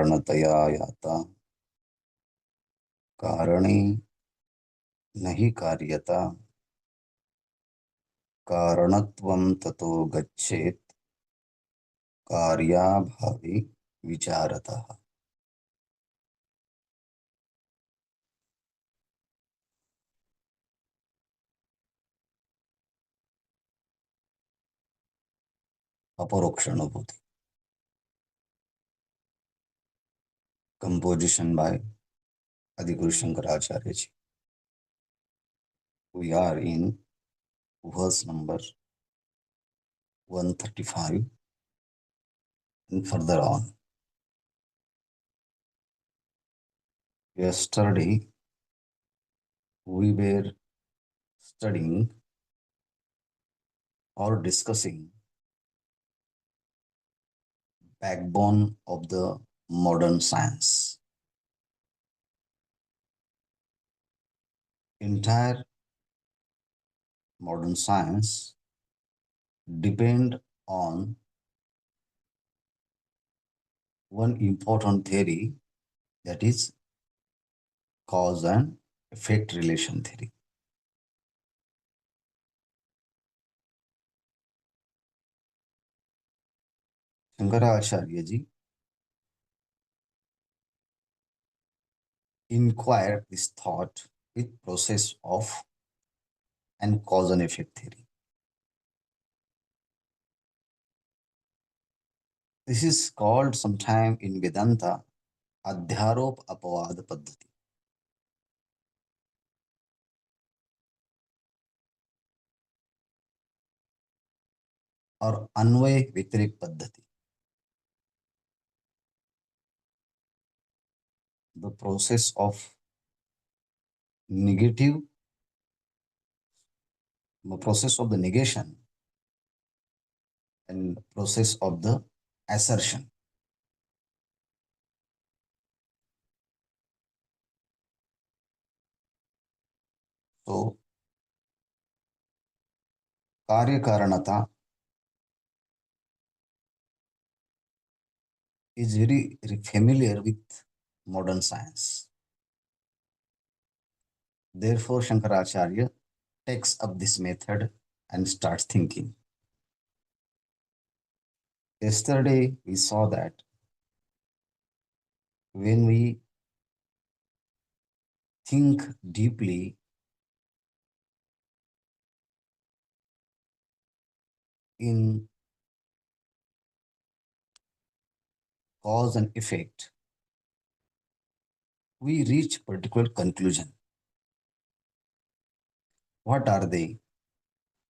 कारणतया याता कारणे नहि कार्यता कारणत्वं ततो गच्छेत् कार्याभावे विचारतः। अपरोक्षानुभूति. Composition by Adhiguru Shankaracharya ji. We are in verse number 135 and further on. Yesterday we were studying or discussing backbone of the modern science. Entire modern science depend on one important theory, that is cause and effect relation theory. Shankaracharya ji inquired this thought with process of and cause and effect theory. This is called sometime in Vedanta Adhyarop Apavad Paddhati. Or Anvay Vyatirik Paddhati. The process of negative, the process of the negation and process of the assertion. So, Karya Karanata is very familiar with modern science. Therefore, Shankaracharya takes up this method and starts thinking. Yesterday, we saw that when we think deeply in cause and effect, we reach particular conclusion. What are they?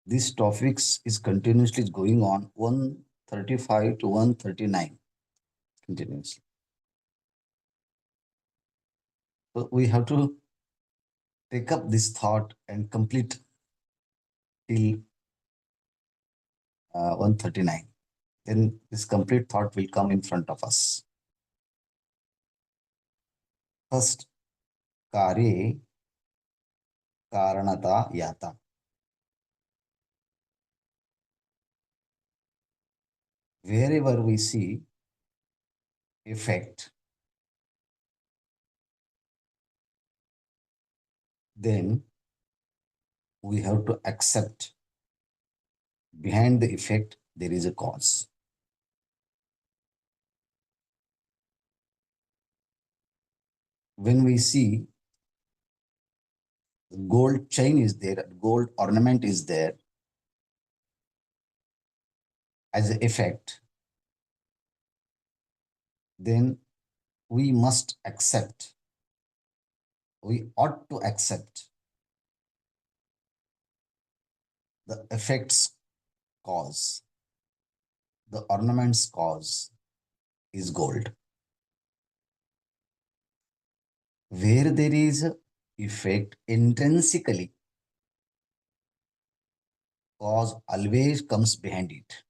This topics is continuously going on 135 to 139 continuously. So we have to take up this thought and complete till 139. Then this complete thought will come in front of us. First, Karye Karanata Yata. Wherever we see effect, then we have to accept behind the effect there is a cause. When we see the gold chain is there, gold ornament is there as an effect, then we must accept, we ought to accept the effect's cause. The ornament's cause is gold. Where there is a effect intrinsically, cause always comes behind it.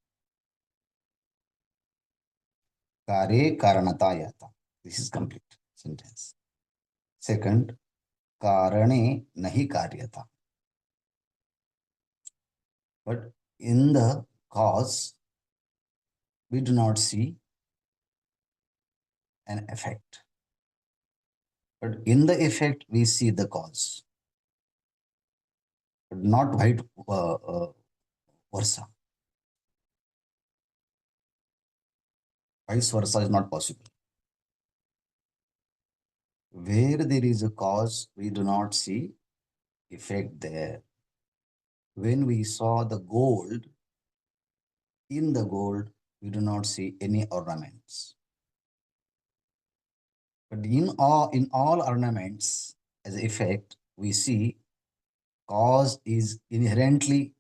Kare karanata yata. This is complete sentence. Second, karane nahi karyata. But in the cause, we do not see an effect. But in the effect, we see the cause, but not versa. Vice versa is not possible. Where there is a cause, we do not see effect there. When we saw the gold, in the gold, we do not see any ornaments. But in all ornaments, as effect, we see cause is inherently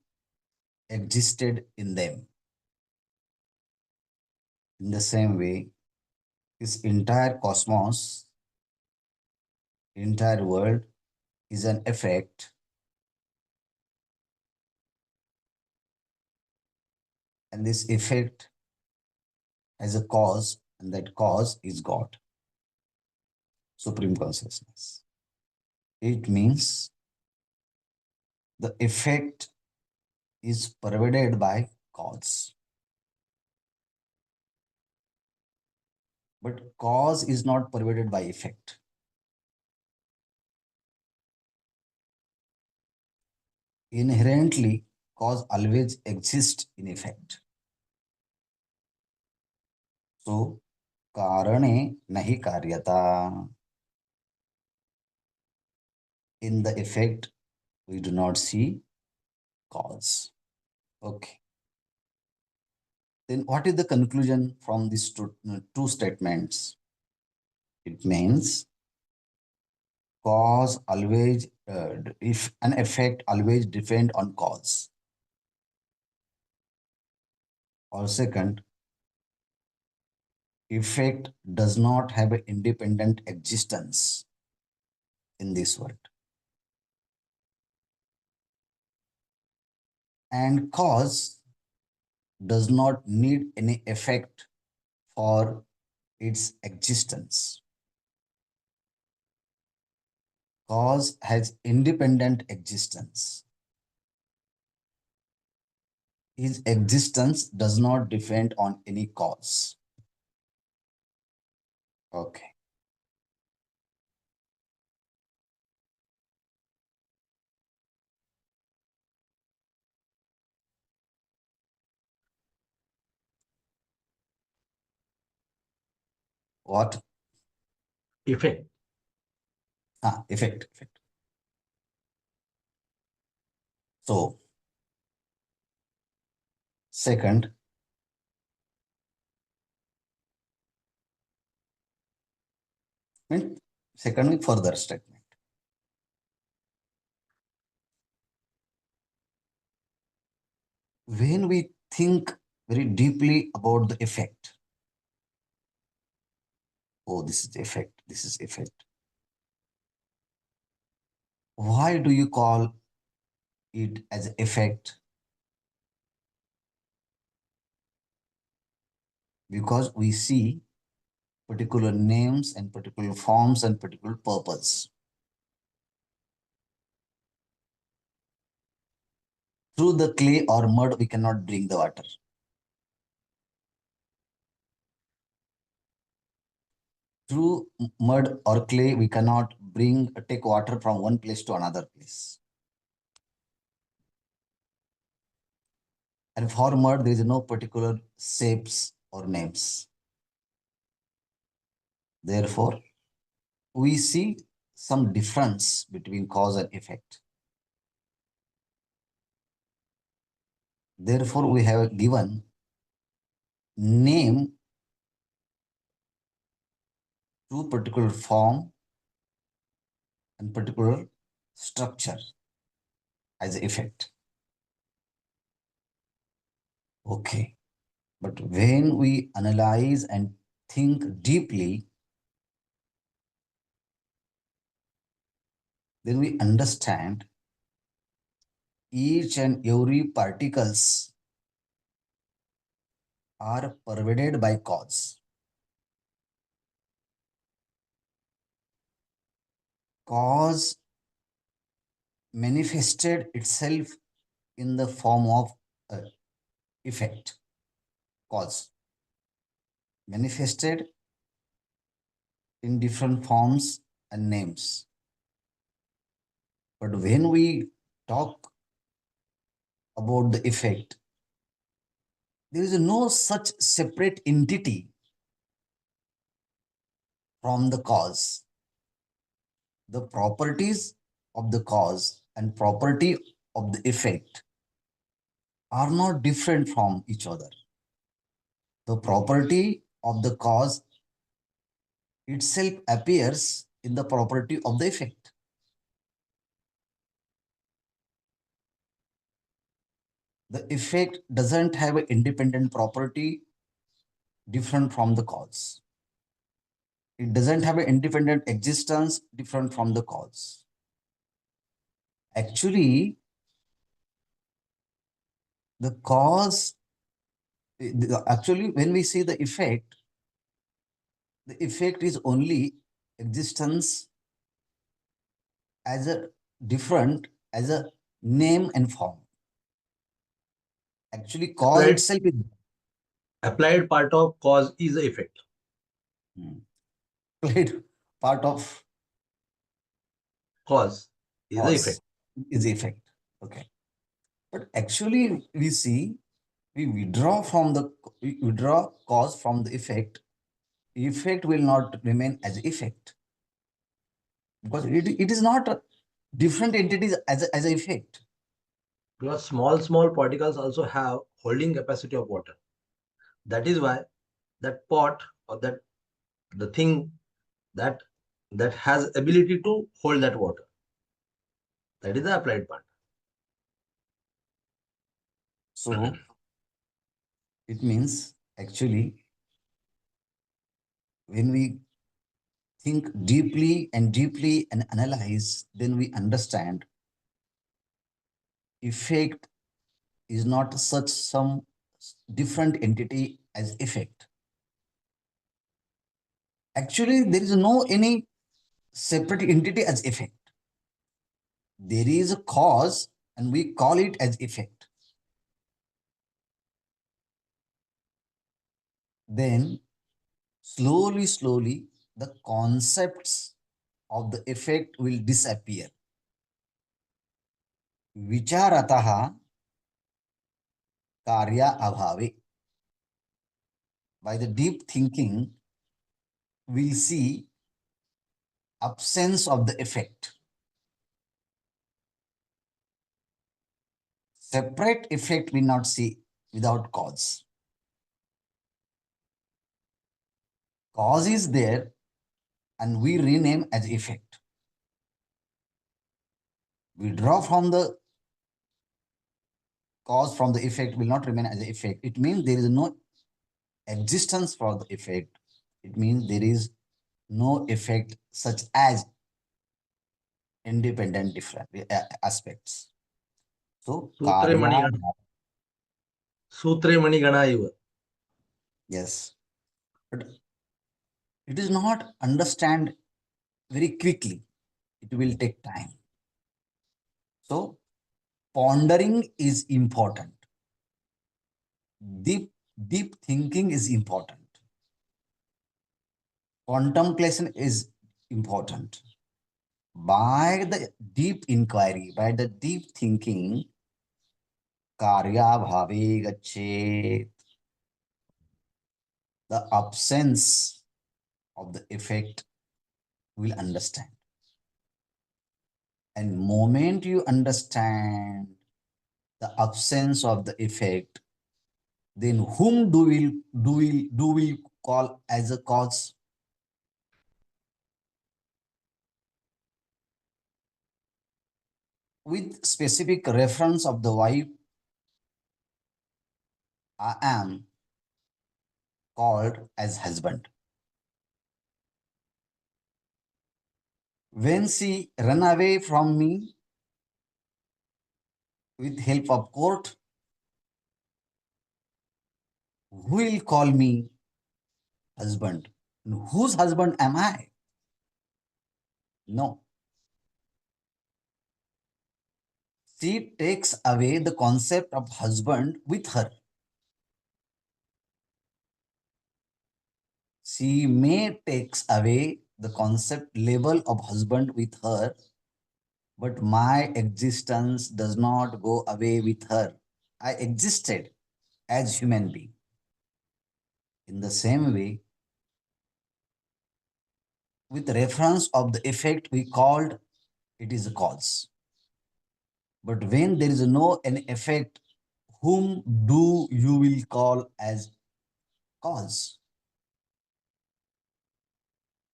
existed in them. In the same way, this entire cosmos, entire world is an effect, and this effect has a cause, and that cause is God, Supreme Consciousness. It means the effect is pervaded by cause. But cause is not pervaded by effect. Inherently, cause always exists in effect. So, karane nahi karyata. In the effect, we do not see cause. Okay. Then what is the conclusion from these two statements? It means cause always, if an effect always depend on cause. Or second, effect does not have an independent existence in this world. And cause does not need any effect for its existence. Cause has independent existence. His existence does not depend on any cause. Okay. What? Effect. Effect. So, second, mean, secondly, further statement. When we think very deeply about the effect, oh, this is the effect, this is effect. Why do you call it as effect? Because we see particular names and particular forms and particular purpose. Through the clay or mud, we cannot bring the water. Through mud or clay, we cannot take water from one place to another place. And for mud, there is no particular shapes or names. Therefore, we see some difference between cause and effect. Therefore, we have given name to particular form and particular structure as effect. Okay. But when we analyze and think deeply, then we understand each and every particles are pervaded by cause. Cause manifested itself in the form of effect. Cause manifested in different forms and names. But when we talk about the effect, there is no such separate entity from the cause. The properties of the cause and property of the effect are not different from each other. The property of the cause itself appears in the property of the effect. The effect doesn't have an independent property different from the cause. It doesn't have an independent existence different from the cause. Actually, the cause, actually, when we see the effect is only existence as a different, as a name and form. Actually, cause Applied, itself is applied part of cause is effect. played part of Cause is the effect. cause is effect. Okay. But actually, we see we withdraw cause from the effect. Effect will not remain as effect because it is not a different entities as a effect. Because small particles also have holding capacity of water. That is why that pot or that the thing that that has ability to hold that water. That is the applied part. So it means actually when we think deeply and analyze, then we understand effect is not such some different entity as effect. Actually, there is no any separate entity as effect. There is a cause and we call it as effect. Then slowly, the concepts of the effect will disappear. Vicharatah karya abhave. By the deep thinking, we'll see absence of the effect. Separate effect we not see without cause. Cause is there and we rename as effect. We draw from the cause from the effect will not remain as effect. It means there is no existence for the effect. It means there is no effect such as independent different aspects. So Sutre karya, mani sutre mani gana iva. yes, but it is not understand very quickly. It will take time. So pondering is important. Deep thinking is important. Contemplation is important. By the deep inquiry, by the deep thinking, karya bhave gachet, the absence of the effect will understand. And moment you understand the absence of the effect, then whom do we call as a cause? With specific reference of the wife, I am called as husband. When she run away from me with help of court, who will call me husband? And whose husband am I? No. She takes away the concept of husband with her. She may takes away the concept label of husband with her, but my existence does not go away with her. I existed as human being. In the same way, with reference of the effect, we called it is a cause. But when there is no an effect, whom do you will call as cause?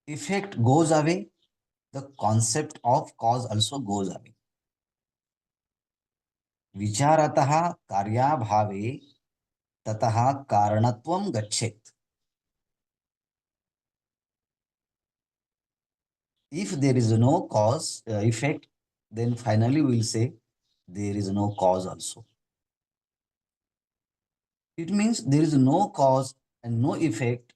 Effect goes away, the concept of cause also goes away. विचारतः कार्याभावे ततः कारणत्वं गच्छेत्. If there is no cause effect, then finally we will say there is no cause also. It means there is no cause and no effect.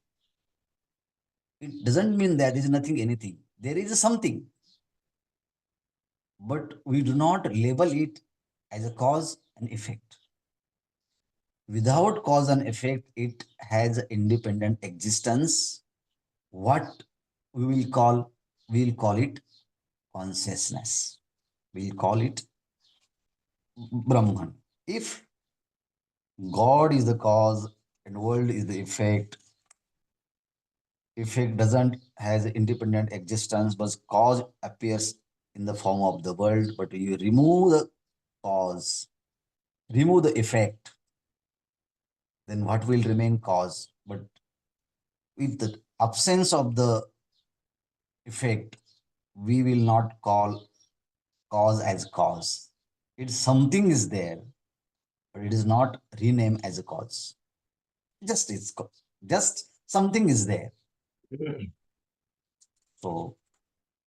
It doesn't mean that there is nothing, anything. There is something, but we do not label it as a cause and effect. Without cause and effect, it has independent existence. What we will call it consciousness. We'll call it Brahman. If God is the cause and world is the effect, effect doesn't has independent existence, but cause appears in the form of the world. But you remove the cause, remove the effect, then what will remain cause? But with the absence of the effect, we will not call cause as cause. It's something is there, but it is not renamed as a cause. Just just something is there. So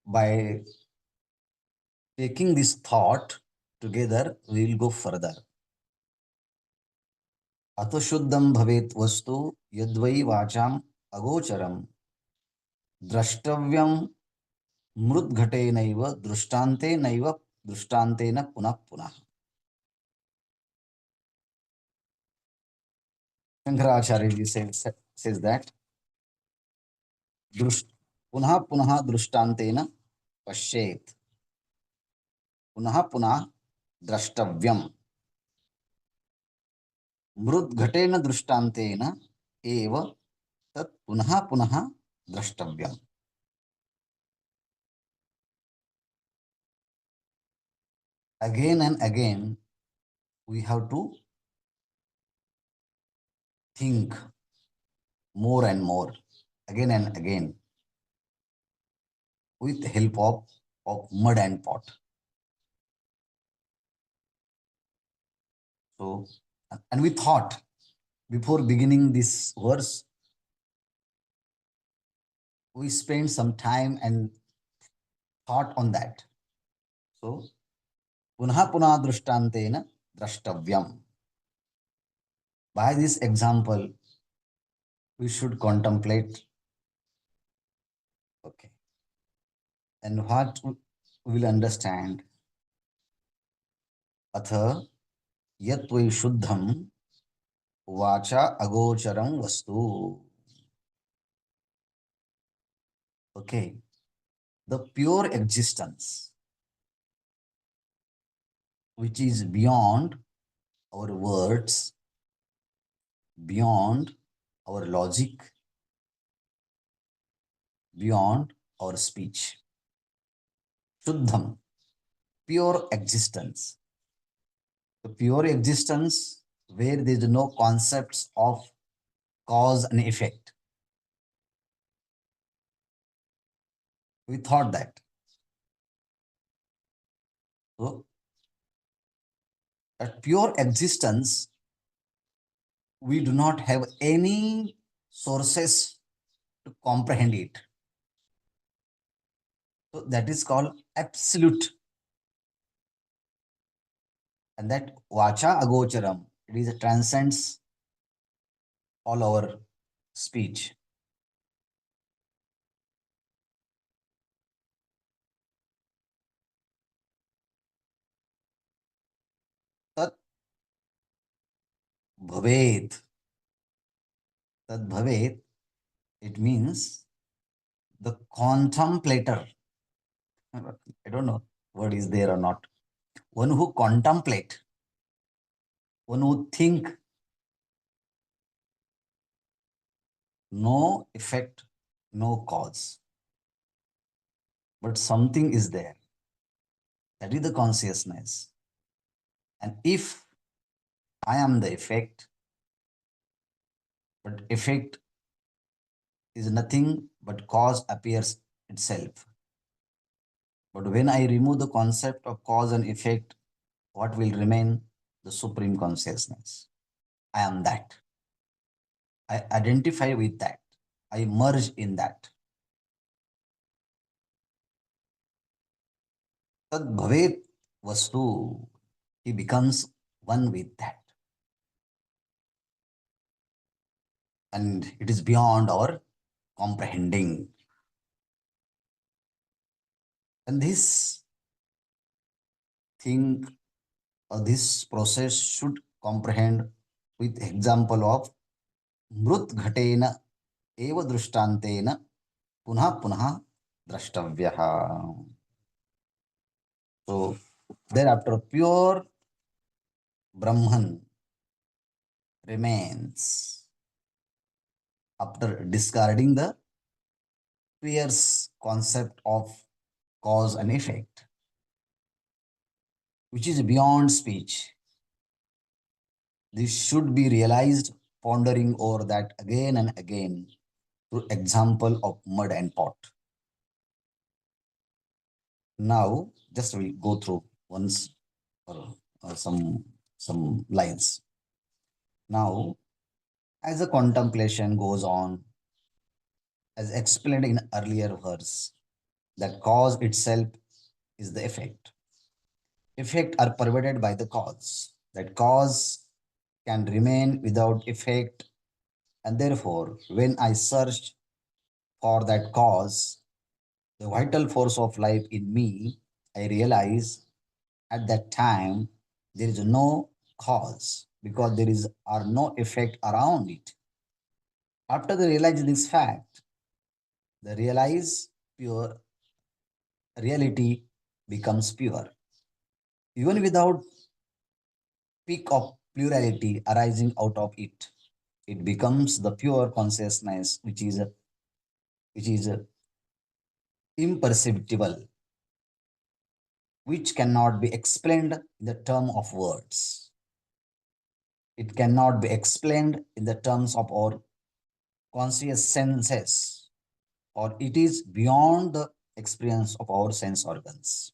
by taking this thought together, we will go further. अतशुद्धं भवेत् वस्तु यद्वै वाचाम अगोचरम द्रष्टव्यम मृद्घटेनैव दृष्टान्तेनैव दृष्टान्तेन पुनः पुनः. Shankaracharya ji says that पुनः पुनः दृष्टान्तेन पश्येत् पुनः पुनः द्रष्टव्यम मृद्घटेन दृष्टान्तेन एव तत् पुनः पुनः द्रष्टव्यम. Again and again we have to think more and more, again and again, with the help of mud and pot. So, and we thought before beginning this verse, we spent some time and thought on that. So, punha punha drishtantena drashtavyam. By this example, we should contemplate. Okay. And what we will understand. Atha yat vai shuddham vacha agocharam vastu. Okay. The pure existence, which is beyond our words, beyond our logic, beyond our speech. Shuddham, pure existence. The pure existence where there is no concepts of cause and effect. We thought that. So, at pure existence, we do not have any sources to comprehend it. So that is called absolute. And that vacha agocharam, it is a transcends all our speech. Tat bhavet. Tat bhavet, it means The contemplator, I don't know word is there or not. One who contemplate, one who think, no effect, no cause, but something is there. That is the consciousness. And if I am the effect, but effect is nothing but cause appears itself. But when I remove the concept of cause and effect, what will remain? The supreme consciousness. I am that. I identify with that. I merge in that. Tad bhavet vastu. He becomes one with that. And it is beyond our comprehending. And this thing or this process should comprehend with example of mrut ghatena eva drishtantena punah punah drashtavyah. So thereafter pure Brahman remains after discarding the fierce concept of cause and effect, which is beyond speech. This should be realized pondering over that again and again through example of mud and pot. Now, just we'll go through once some lines. Now, as the contemplation goes on, as explained in earlier verse, that cause itself is the effect. Effect are pervaded by the cause. That cause can remain without effect, and therefore, when I search for that cause, the vital force of life in me, I realize at that time there is no cause because there is are no effect around it. After they realize this fact, the realize pure reality becomes pure. Even without peak of plurality arising out of it, it becomes the pure consciousness which is imperceptible, which cannot be explained in the term of words. It cannot be explained in the terms of our conscious senses, or it is beyond the experience of our sense organs.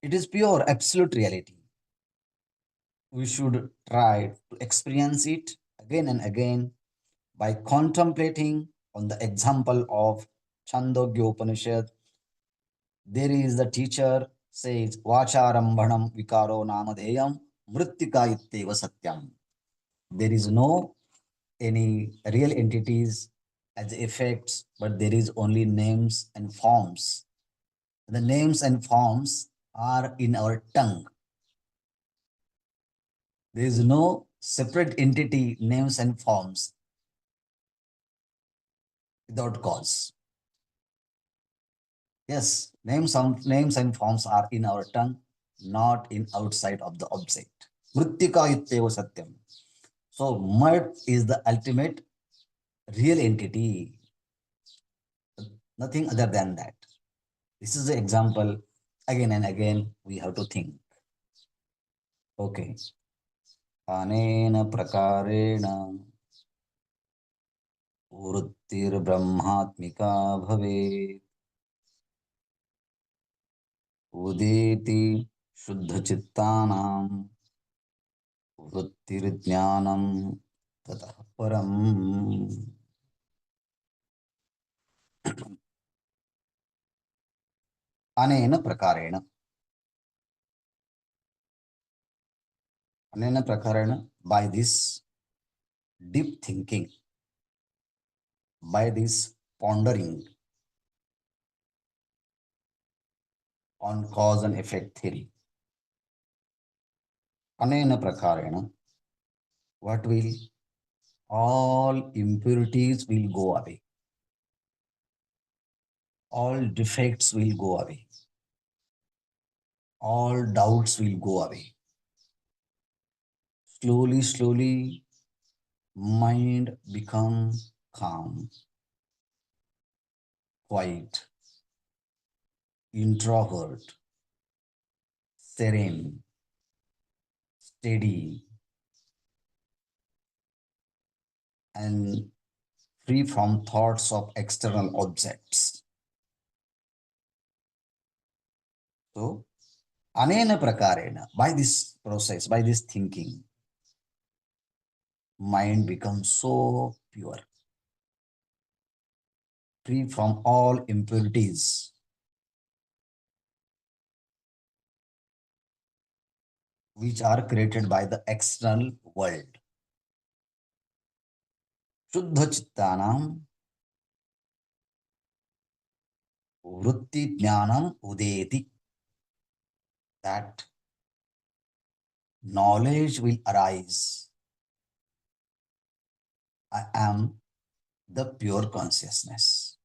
It is pure absolute reality. We should try to experience it again and again by contemplating on the example of Chandogya Upanishad. There is the teacher says, Vacharambhanam vikaro namadheyam mrittika itteva satyam. There is no any real entities as effects, but there is only names and forms. The names and forms are in our tongue. There is no separate entity, names and forms without cause. Yes, names and forms are in our tongue, not in outside of the object. Mrittika itteva satyam. So mud is the ultimate real entity, nothing other than that. This is the example. Again and again, we have to think. Okay. अनेन प्रकारेण वृत्तिर्ब्रह्मात्मिका भवेत् उदेति शुद्धचित्तानां वृत्तिर्ज्ञानं ततः परम्. अनेन प्रकारेण, अनेन प्रकारेण, by this deep thinking, by this pondering on cause and effect theory, anena prakarena, what will all impurities will go away. all defects will go away, all doubts will go away. Slowly, slowly, mind become calm, quiet, introvert, serene, steady, and free from thoughts of external objects. So, anena prakarena, by this process, by this thinking, mind becomes so pure, free from all impurities which are created by the external world. Shuddha chittanam vritti jnanam udeti. That knowledge will arise. I am the pure consciousness.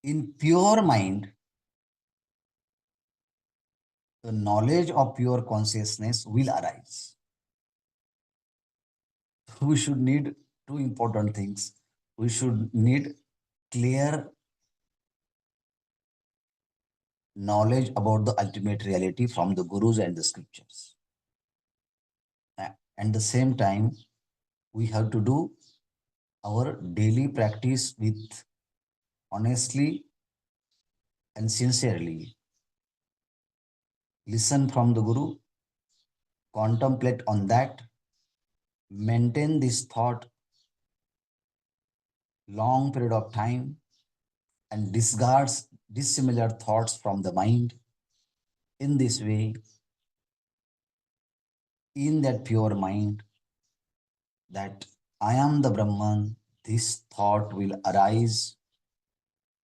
In pure mind, the knowledge of pure consciousness will arise. We should need two important things. We should need clear knowledge about the ultimate reality from the gurus and the scriptures. At the same time, we have to do our daily practice with honestly and sincerely. Listen from the guru, contemplate on that, maintain this thought long period of time, and discards dissimilar thoughts from the mind. In this way, in that pure mind, that I am the Brahman, this thought will arise.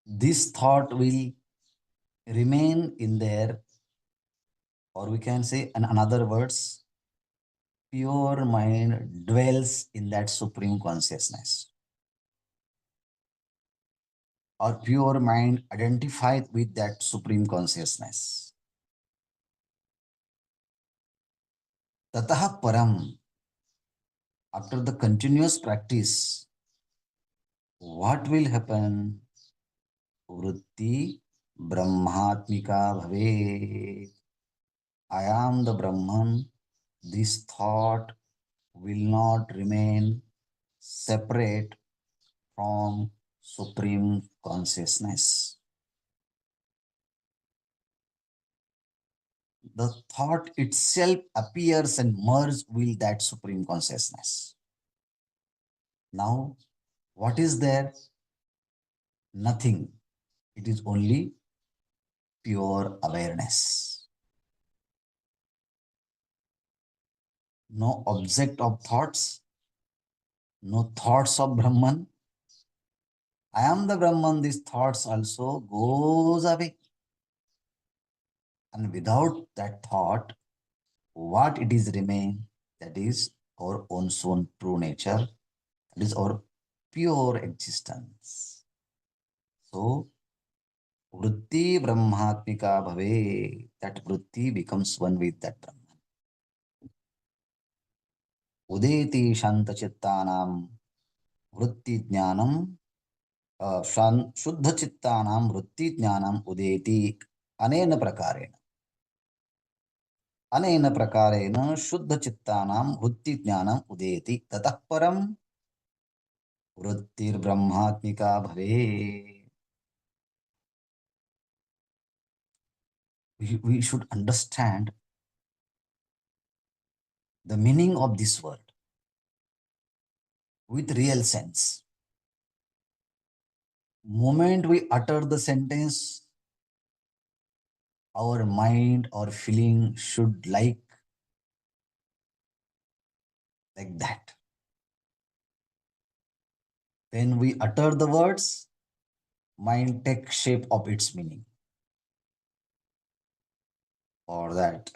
This thought will remain in there, or we can say, in another words, pure mind dwells in that supreme consciousness, or pure mind identified with that supreme consciousness. Tatah param, after the continuous practice, what will happen? Vritti brahmatmika bhave. I am the Brahman. This thought will not remain separate from supreme consciousness. The thought itself appears and merges with that supreme consciousness. Now, what is there? Nothing. It is only pure awareness. No object of thoughts, no thoughts of Brahman. I am the Brahman, these thoughts also goes away. And without that thought, what it is remain, that is our own soul true nature, that is our pure existence. So, vritti brahmatmika bhave, that vritti becomes one with that Brahman. Udeti shantachittanam vritti jnanam, shuddha chittanam vritti jnanam udeti anena prakarena. अनेन प्रकारेण शुद्ध चित्तानां वृत्ति ज्ञानम उदेति ततः परम वृत्तिर्ब्रह्मात्मिका भवे. We should understand the meaning of this word with real sense. Moment we utter the sentence, our mind or feeling should like that. When we utter the words, mind takes shape of its meaning. For that,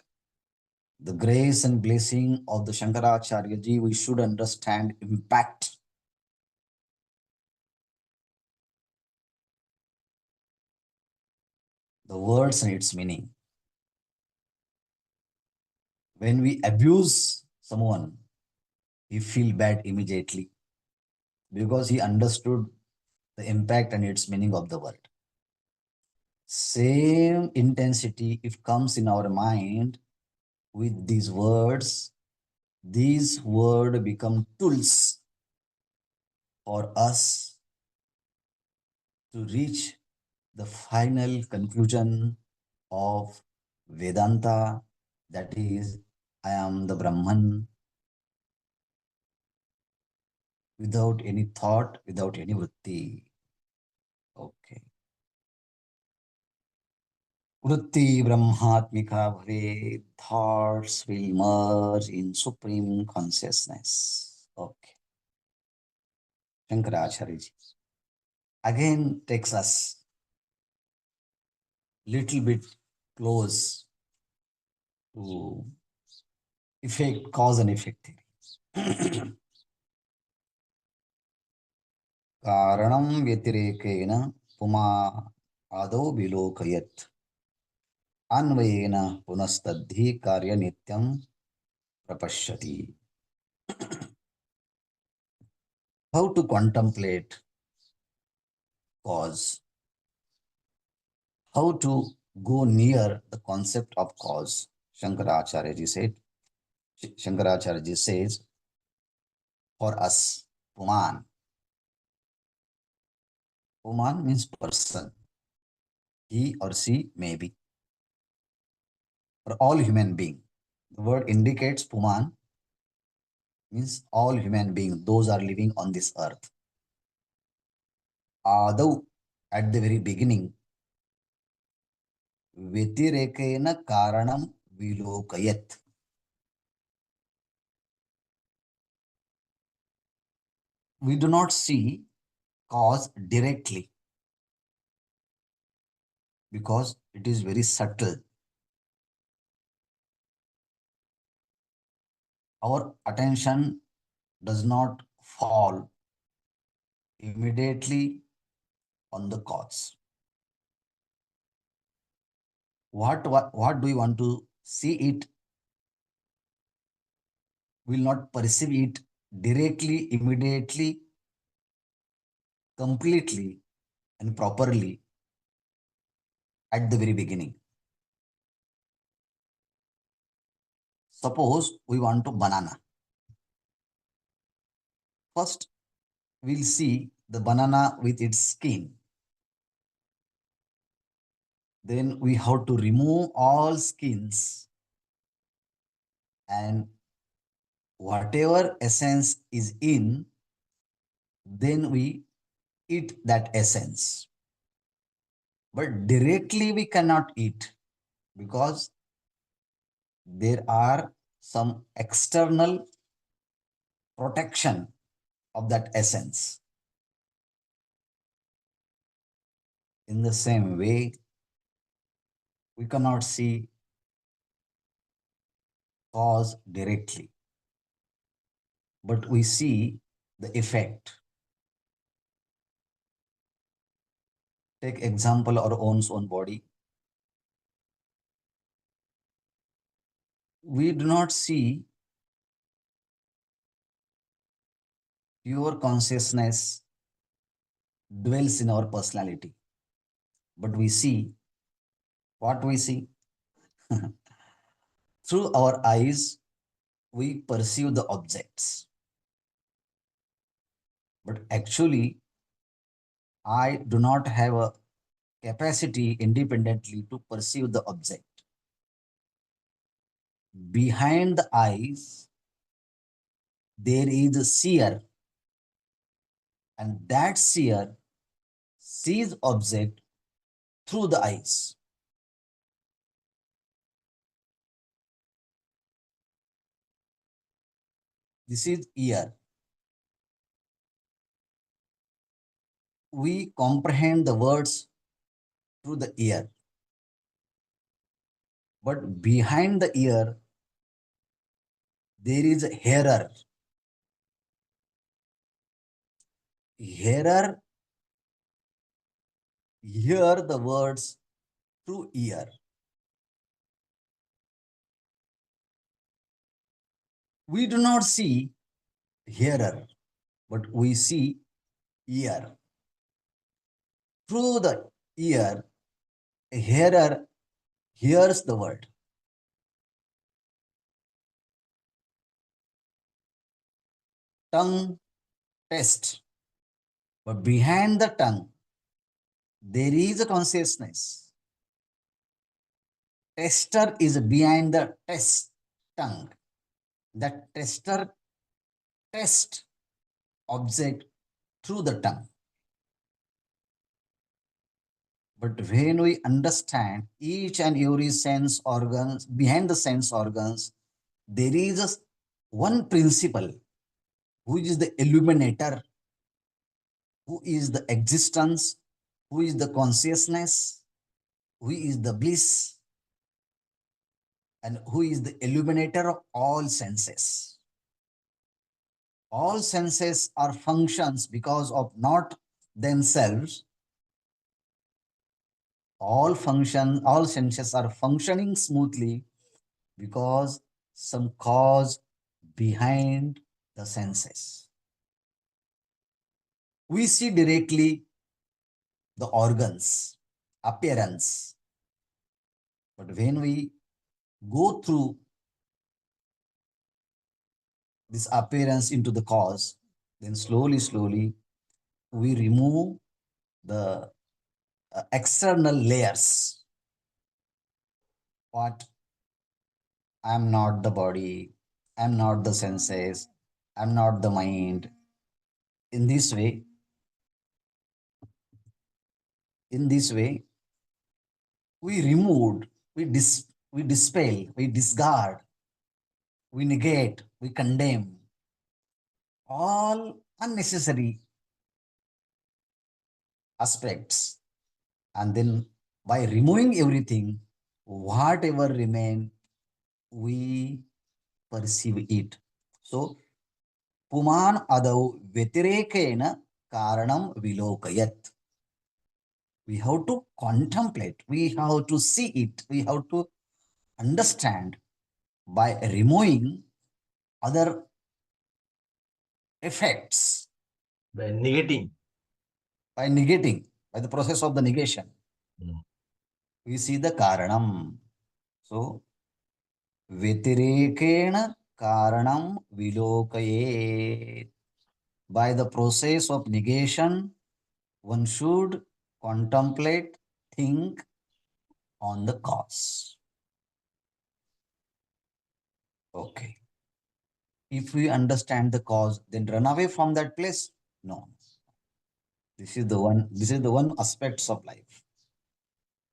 the grace and blessing of the Shankaracharya ji, we should understand impact the words and its meaning. When we abuse someone, he feel bad immediately because he understood the impact and its meaning of the word. Same intensity if comes in our mind with these words become tools for us to reach the final conclusion of Vedanta, that is, I am the Brahman, without any thought, without any vritti. Okay. Vritti Brahmatmika Bhave, thoughts will merge in supreme consciousness. Okay. Shankaracharya ji again takes us little bit close to effect, cause and effect theory. कारणं व्यतिरेकेन पुमा आदौ विलोकयत् अन्वयेन पुनस्तद्धि कार्यनित्यं प्रपश्यति. How to contemplate cause? How to go near the concept of cause? Shankaracharya ji says, for us, Puman. Puman means person. He or she may be. For all human being. The word indicates Puman means all human beings, those are living on this earth. Although at the very beginning, Vyatirekena karanam vilokayat. We do not see cause directly because it is very subtle. Our attention does not fall immediately on the cause. What do we want to see it? We will not perceive it directly, immediately, completely, and properly at the very beginning. Suppose we want to banana. First, we'll see the banana with its skin. Then we have to remove all skins and whatever essence is in, then we eat that essence. But directly we cannot eat because there are some external protection of that essence. In the same way, we cannot see cause directly, but we see the effect. Take example our own body. We do not see pure consciousness dwells in our personality, but we see what we see. Through our eyes, we perceive the objects, but actually, I do not have a capacity independently to perceive the object. Behind the eyes, there is a seer, and that seer sees object through the eyes. This is ear. We comprehend the words through the ear, but behind the ear, there is a hearer. Hearer hear the words through ear. We do not see hearer, but we see ear. Through the ear, a hearer hears the word. Tongue test, but behind the tongue, there is a consciousness. Tester is behind the test tongue. That tester test object through the tongue. But when we understand each and every sense organs, behind the sense organs, there is a one principle who is the illuminator, who is the existence, who is the consciousness, who is the bliss, and who is the illuminator of all senses. All senses are functions because of not themselves. All senses are functioning smoothly because some cause behind the senses. We see directly the organs, appearance, but when we go through this appearance into the cause, then slowly, we remove the external layers. What? I'm not the body, I'm not the senses, I'm not the mind. In this way, in this way, we removed, we dispel, we discard, we negate, we condemn all unnecessary aspects. And then by removing everything, whatever remain, we perceive it. So, puman adau vyatirekena karanam vilokayat. We have to contemplate, we have to see it, we have to understand by removing other effects, By negating. by negating, by the process of the negation, Mm. we see the karanam. So, vyatirekena karanam vilokayet. By the process of negation, one should contemplate, think on the cause. Okay. If we understand the cause, then run away from that place? No. This is the one aspects of life.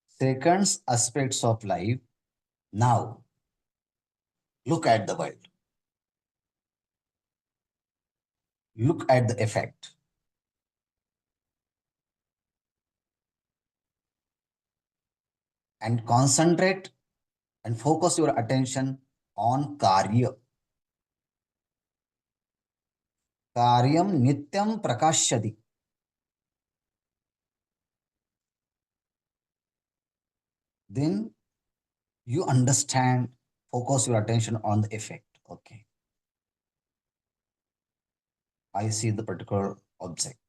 Second aspects of life. Now, look at the world. Look at the effect. And concentrate and focus your attention on karya. Karyam nityam prakashyati. Then you understand, focus your attention on the effect. Okay. I see the particular object.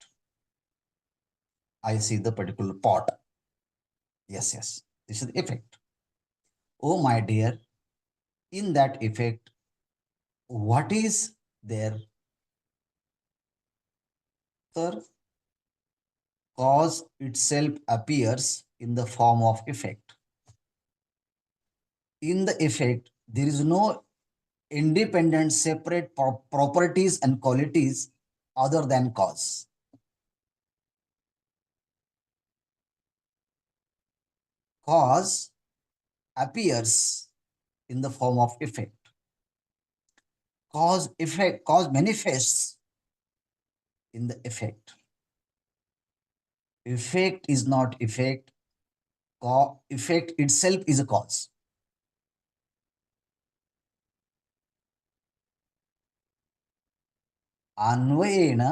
I see the particular pot. Yes, yes. This is the effect. Oh, my dear, in that effect, what is there? Sir, cause itself appears in the form of effect. In the effect, there is no independent, separate properties and qualities other than cause. Cause appears in the form of effect. Cause manifests in the effect. Effect is not effect. Effect itself is a cause. अन्वयेन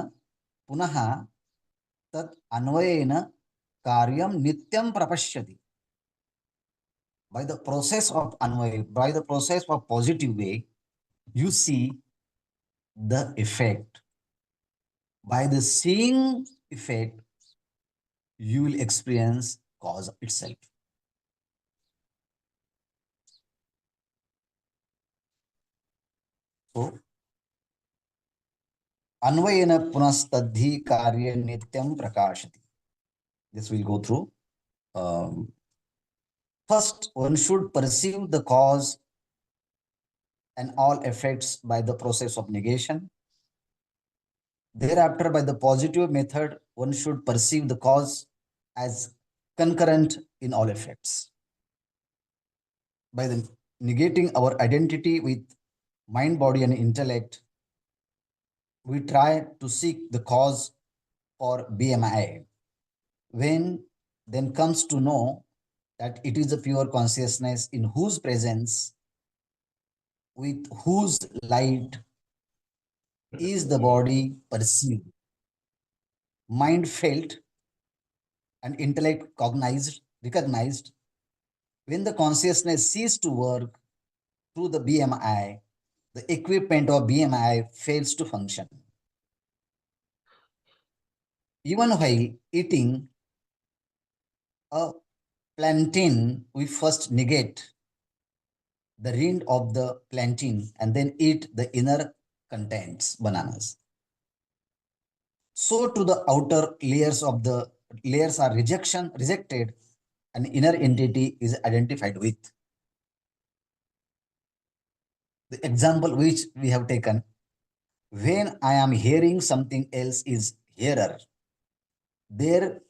पुनः तत् अन्वयेन कार्यं नित्यं प्रपश्यति. By the process of anvay, by the process of positive way, you see the effect. By the seeing effect, you will experience cause itself. So, अन्वयेन पुनस्तद्धि कार्य नित्यं प्रकाशति. This will go through. Um, First, one should perceive the cause and all effects by the process of negation. Thereafter, by the positive method, one should perceive the cause as concurrent in all effects. By the negating our identity with mind, body, and intellect, we try to seek the cause for BMI. When then comes to know that it is a pure consciousness in whose presence, with whose light is the body perceived, mind felt, and intellect recognized. When the consciousness ceases to work through the BMI, the equipment of BMI fails to function. Even while eating a plantain, we first negate the rind of the plantain and then eat the inner contents, bananas. So to the outer layers are rejected, an inner entity is identified with. The example which we have taken, when I am hearing something else is hearer, there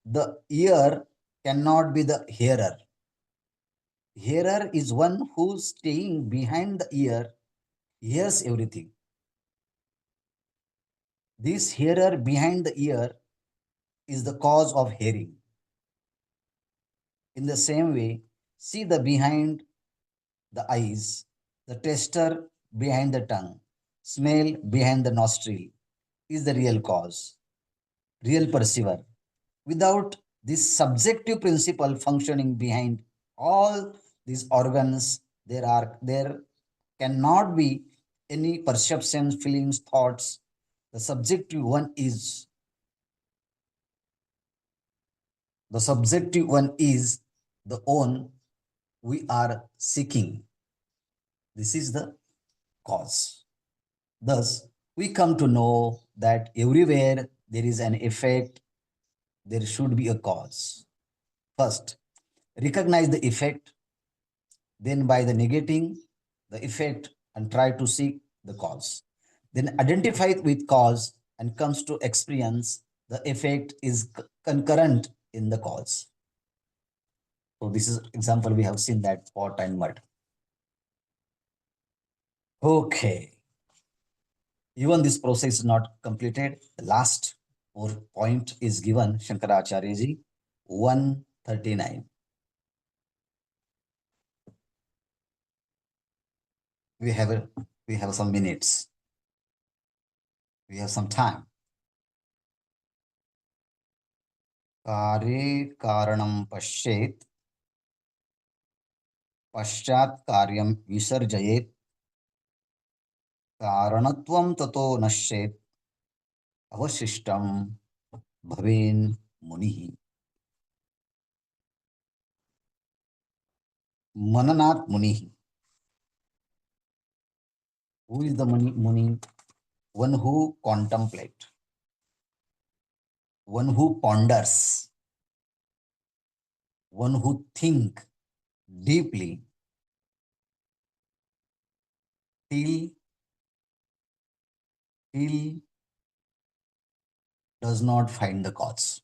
the ear cannot be the hearer. Hearer is one who staying behind the ear hears everything. This hearer behind the ear is the cause of hearing. In the same way, see the behind the eyes, the tester behind the tongue, smell behind the nostril is the real cause, real perceiver. Without this subjective principle functioning behind all these organs, there cannot be any perceptions, feelings, thoughts. The subjective one is the own we are seeking. This is the cause. Thus, we come to know that everywhere there is an effect, there should be a cause. First, recognize the effect, then by the negating the effect and try to seek the cause. Then identify it with cause and comes to experience the effect is concurrent in the cause. So this is example we have seen that pot and mud. Okay. Even this process is not completed. The last or point is given Shankaracharya ji 139. We have we have some minutes. We have some time. कार्ये कारणं पश्येत् पश्चात् कार्यं विसर्जयेत् कारणत्वं ततो नश्येत् अवशिष्टं भवेन् मुनिः. मननात् मुनिः. Who is the muni? One who contemplate, one who ponders, one who think deeply till till does not find the cause.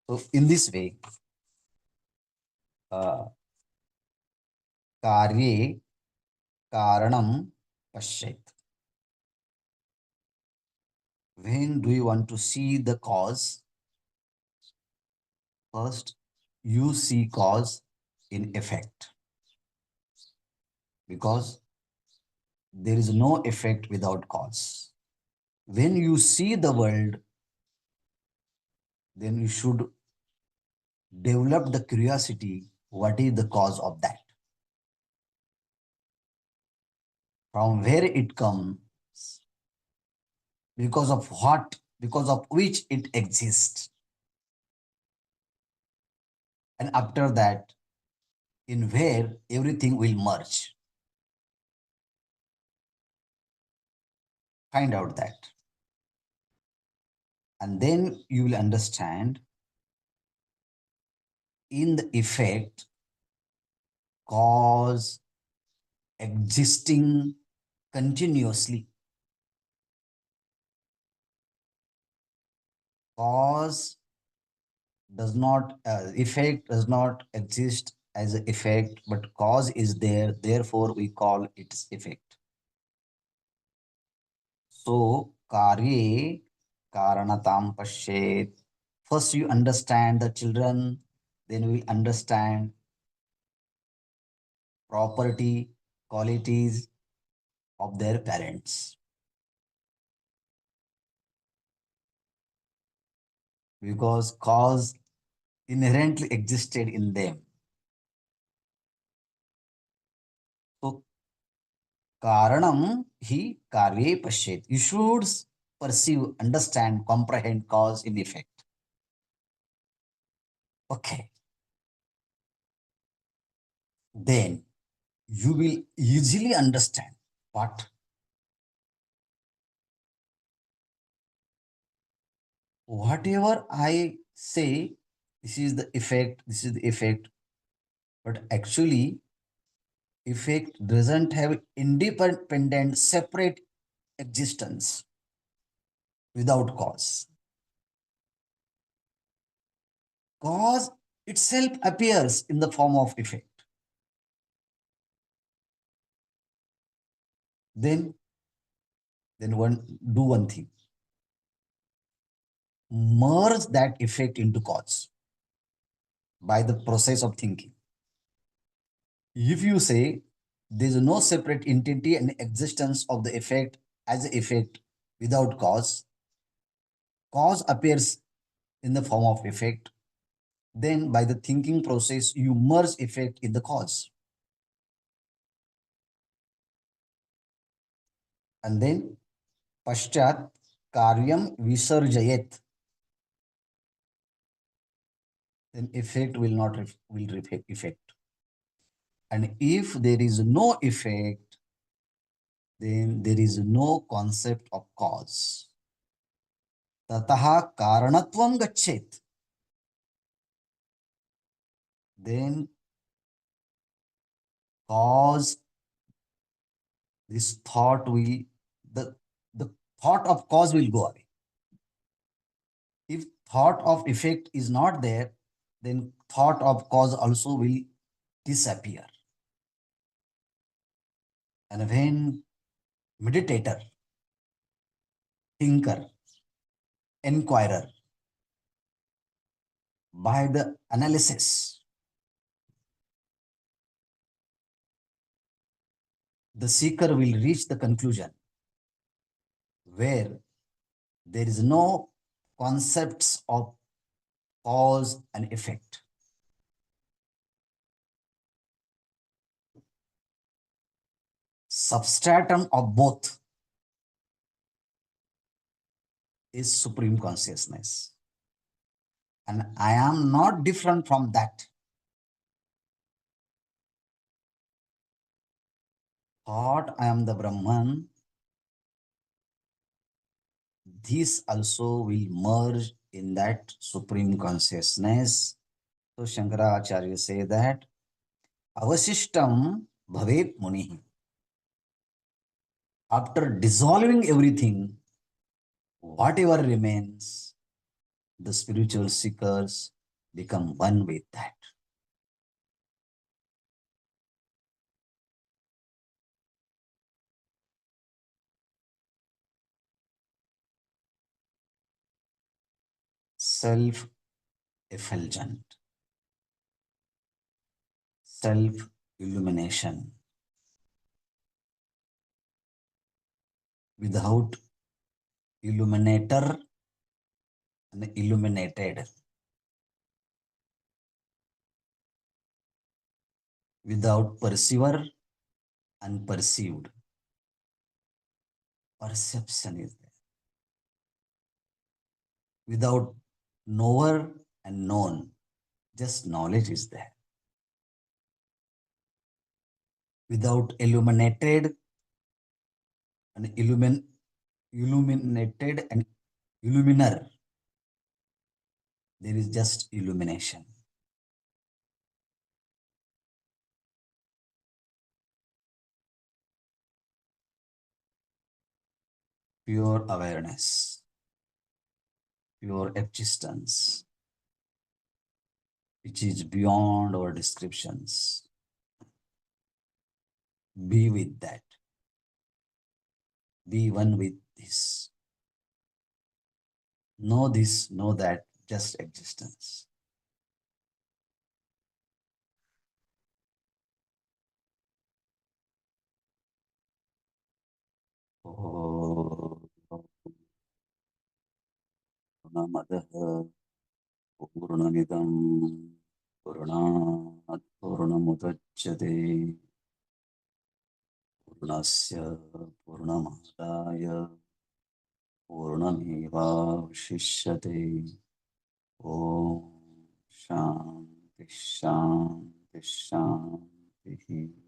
So in this way, कार्ये कारणं पश्येत्. When do you want to see the cause? First, you see cause in effect, because there is no effect without cause. When you see the world, then you should develop the curiosity, what is the cause of that? From where it comes, because of what, because of which it exists. And after that, in where everything will merge. Find out that. And then you will understand in the effect, cause existing continuously. Cause does not, effect does not exist as an effect, but cause is there. Therefore, we call it effect. So, karye karanatam pashet. First, you understand the children, then we understand property, qualities of their parents. Because cause inherently existed in them. So, karanam hi karye pashet. You should perceive, understand, comprehend cause in effect. Okay. Then you will easily understand what whatever I say, this is the effect, this is the effect, but actually, effect doesn't have independent, separate existence without cause. Cause itself appears in the form of effect. Then, then one do one thing. Merge that effect into cause by the process of thinking. If you say there is no separate entity and existence of the effect as an effect without cause, cause appears in the form of effect, then by the thinking process, you merge effect in the cause. And then paschat karyam visarjayet, then effect will not will reflect effect. And if there is no effect, then there is no concept of cause. Tataha karanatvam gachet. Then cause, this thought will, the, the thought of cause will go away. If thought of effect is not there, then thought of cause also will disappear. And when meditator, thinker, inquirer, by the analysis, the seeker will reach the conclusion where there is no concepts of cause and effect. Substratum of both is supreme consciousness. And I am not different from that. Thought I am the Brahman, this also will merge in that supreme consciousness. So Shankaracharya say that avasishtam bhavet muni. After dissolving everything, whatever remains, the spiritual seekers become one with that. Self effulgent, self illumination. Without illuminator and illuminated, Without perceiver, unperceived. Perception is there. Without knower and known, just knowledge is there. Without illuminated and illuminated and illuminer, there is just illumination. Pure awareness, pure existence, which is beyond our descriptions. Be with that. Be one with this. Know this, know that, just existence. Om Purnamadah Purnamidam Purnat Purnamudachyate Purnasya Purnamadaya Purnamevavashishyate. Om Shanti Shanti Shanti.